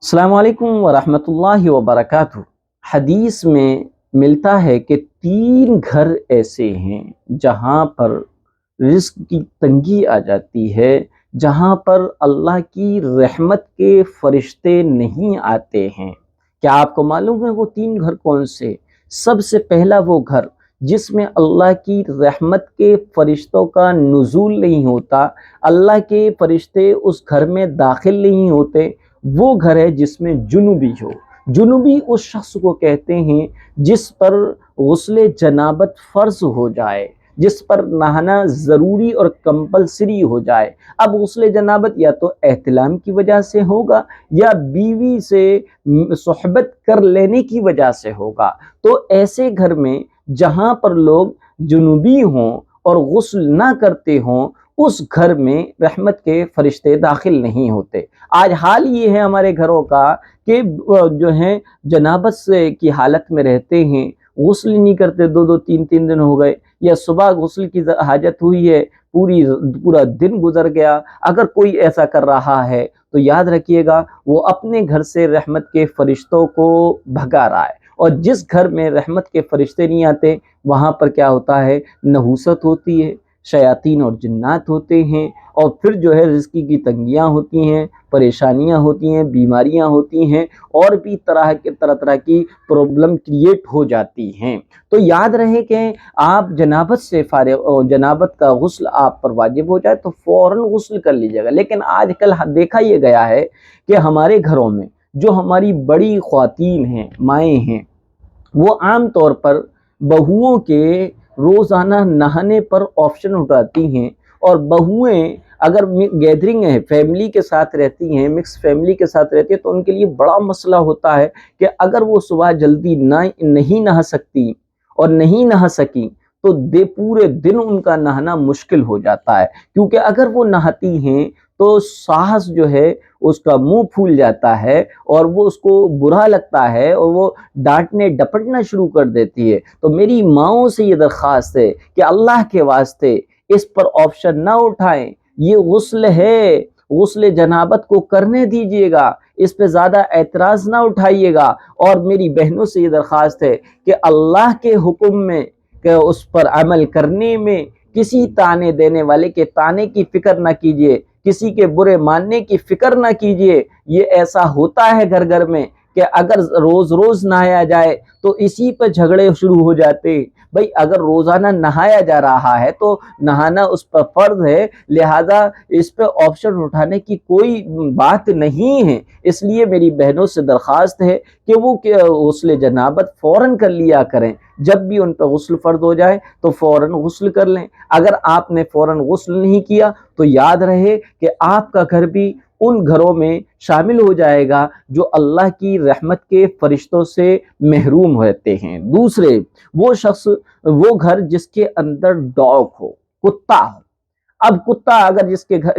السلام علیکم ورحمۃ اللہ وبرکاتہ۔ حدیث میں ملتا ہے کہ 3 گھر ایسے ہیں جہاں پر رزق کی تنگی آ جاتی ہے، جہاں پر اللہ کی رحمت کے فرشتے نہیں آتے ہیں۔ کیا آپ کو معلوم ہے وہ 3 گھر کون سے؟ سب سے پہلا وہ گھر جس میں اللہ کی رحمت کے فرشتوں کا نزول نہیں ہوتا، اللہ کے فرشتے اس گھر میں داخل نہیں ہوتے، وہ گھر ہے جس میں جنوبی ہو۔ جنوبی اس شخص کو کہتے ہیں جس پر غسل جنابت فرض ہو جائے، جس پر نہانا ضروری اور کمپلسری ہو جائے۔ اب غسل جنابت یا تو احتلام کی وجہ سے ہوگا یا بیوی سے صحبت کر لینے کی وجہ سے ہوگا، تو ایسے گھر میں جہاں پر لوگ جنوبی ہوں اور غسل نہ کرتے ہوں، اس گھر میں رحمت کے فرشتے داخل نہیں ہوتے۔ آج حال یہ ہے ہمارے گھروں کا کہ جو ہیں جنابت کی حالت میں رہتے ہیں، غسل نہیں کرتے، 2 3 دن ہو گئے، یا صبح غسل کی حاجت ہوئی ہے، پورا دن گزر گیا۔ اگر کوئی ایسا کر رہا ہے تو یاد رکھیے گا وہ اپنے گھر سے رحمت کے فرشتوں کو بھگا رہا ہے، اور جس گھر میں رحمت کے فرشتے نہیں آتے وہاں پر کیا ہوتا ہے؟ نحوست ہوتی ہے، شیاطین اور جنات ہوتے ہیں، اور پھر جو ہے رزق کی تنگیاں ہوتی ہیں، پریشانیاں ہوتی ہیں، بیماریاں ہوتی ہیں، اور بھی طرح کی پرابلم کریٹ ہو جاتی ہیں۔ تو یاد رہے کہ آپ جنابت سے فارغ، جنابت کا غسل آپ پر واجب ہو جائے تو فوراً غسل کر لیجیے گا۔ لیکن آج کل دیکھا یہ گیا ہے کہ ہمارے گھروں میں جو ہماری بڑی خواتین ہیں، مائیں ہیں، وہ عام طور پر بہوؤں کے روزانہ نہانے پر آپشن اٹھاتی ہیں، اور بہوئیں اگر گیدرنگ ہے، فیملی کے ساتھ رہتی ہیں، مکس فیملی کے ساتھ رہتی ہیں، تو ان کے لیے بڑا مسئلہ ہوتا ہے کہ اگر وہ صبح جلدی نہیں نہا سکتی اور نہیں نہا سکی تو پورے دن ان کا نہانا مشکل ہو جاتا ہے، کیونکہ اگر وہ نہاتی ہیں تو سانس جو ہے اس کا منہ پھول جاتا ہے، اور وہ اس کو برا لگتا ہے، اور وہ ڈانٹنے ڈپٹنا شروع کر دیتی ہے۔ تو میری ماؤں سے یہ درخواست ہے کہ اللہ کے واسطے اس پر آپشن نہ اٹھائیں، یہ غسل ہے، غسل جنابت کو کرنے دیجیے گا، اس پہ زیادہ اعتراض نہ اٹھائیے گا۔ اور میری بہنوں سے یہ درخواست ہے کہ اللہ کے حکم میں کہ اس پر عمل کرنے میں کسی تانے دینے والے کے تانے کی فکر نہ کیجیے، کسی کے برے ماننے کی فکر نہ کیجیے۔ یہ ایسا ہوتا ہے گھر گھر میں کہ اگر روز روز نہایا جائے تو اسی پہ جھگڑے شروع ہو جاتے۔ بھئی اگر روزانہ نہایا جا رہا ہے تو نہانا اس پر فرض ہے، لہذا اس پہ آپشن اٹھانے کی کوئی بات نہیں ہے۔ اس لیے میری بہنوں سے درخواست ہے کہ وہ غسل جنابت فوراً کر لیا کریں، جب بھی ان پہ غسل فرض ہو جائے تو فوراً غسل کر لیں۔ اگر آپ نے فوراً غسل نہیں کیا تو یاد رہے کہ آپ کا گھر بھی ان گھروں میں شامل ہو جائے گا جو اللہ کی رحمت کے فرشتوں سے محروم ہوتے ہیں۔ دوسرے، وہ شخص، وہ گھر جس کے اندر ڈاگ ہو، کتا ہو۔ اب کتا اگر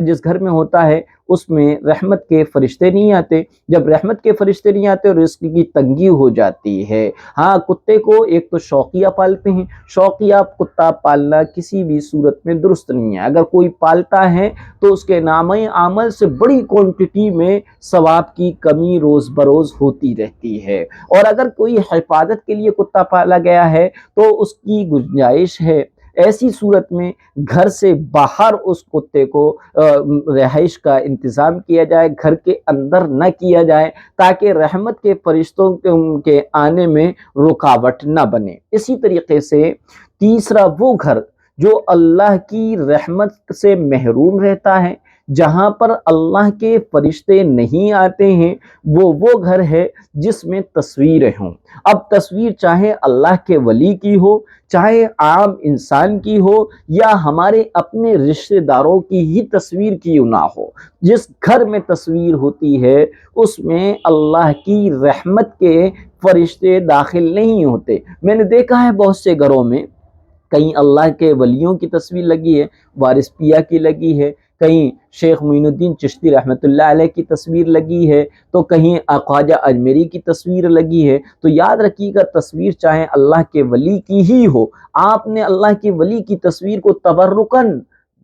جس گھر میں ہوتا ہے اس میں رحمت کے فرشتے نہیں آتے۔ جب رحمت کے فرشتے نہیں آتے اور رزق کی تنگی ہو جاتی ہے، ہاں کتے کو ایک تو شوقیہ پالتے ہیں، شوقیہ کتا پالنا کسی بھی صورت میں درست نہیں ہے۔ اگر کوئی پالتا ہے تو اس کے نامہ عمل سے بڑی کوانٹٹی میں ثواب کی کمی روز بروز ہوتی رہتی ہے۔ اور اگر کوئی حفاظت کے لیے کتا پالا گیا ہے تو اس کی گنجائش ہے ایسی صورت میں گھر سے باہر اس کتے کو رہائش کا انتظام کیا جائے، گھر کے اندر نہ کیا جائے، تاکہ رحمت کے فرشتوں کے آنے میں رکاوٹ نہ بنے۔ اسی طریقے سے تیسرا وہ گھر جو اللہ کی رحمت سے محروم رہتا ہے، جہاں پر اللہ کے فرشتے نہیں آتے ہیں، وہ گھر ہے جس میں تصویریں ہوں۔ اب تصویر چاہے اللہ کے ولی کی ہو، چاہے عام انسان کی ہو، یا ہمارے اپنے رشتہ داروں کی ہی تصویر کیوں نہ ہو، جس گھر میں تصویر ہوتی ہے اس میں اللہ کی رحمت کے فرشتے داخل نہیں ہوتے۔ میں نے دیکھا ہے بہت سے گھروں میں کہیں اللہ کے ولیوں کی تصویر لگی ہے، وارث پیا کی لگی ہے، کہیں شیخ معین الدین چشتی رحمۃ اللہ علیہ کی تصویر لگی ہے، تو کہیں خواجہ اجمیری کی تصویر لگی ہے۔ تو یاد رکھیے گا تصویر چاہے اللہ کے ولی کی ہی ہو، آپ نے اللہ کے ولی کی تصویر کو تبرکن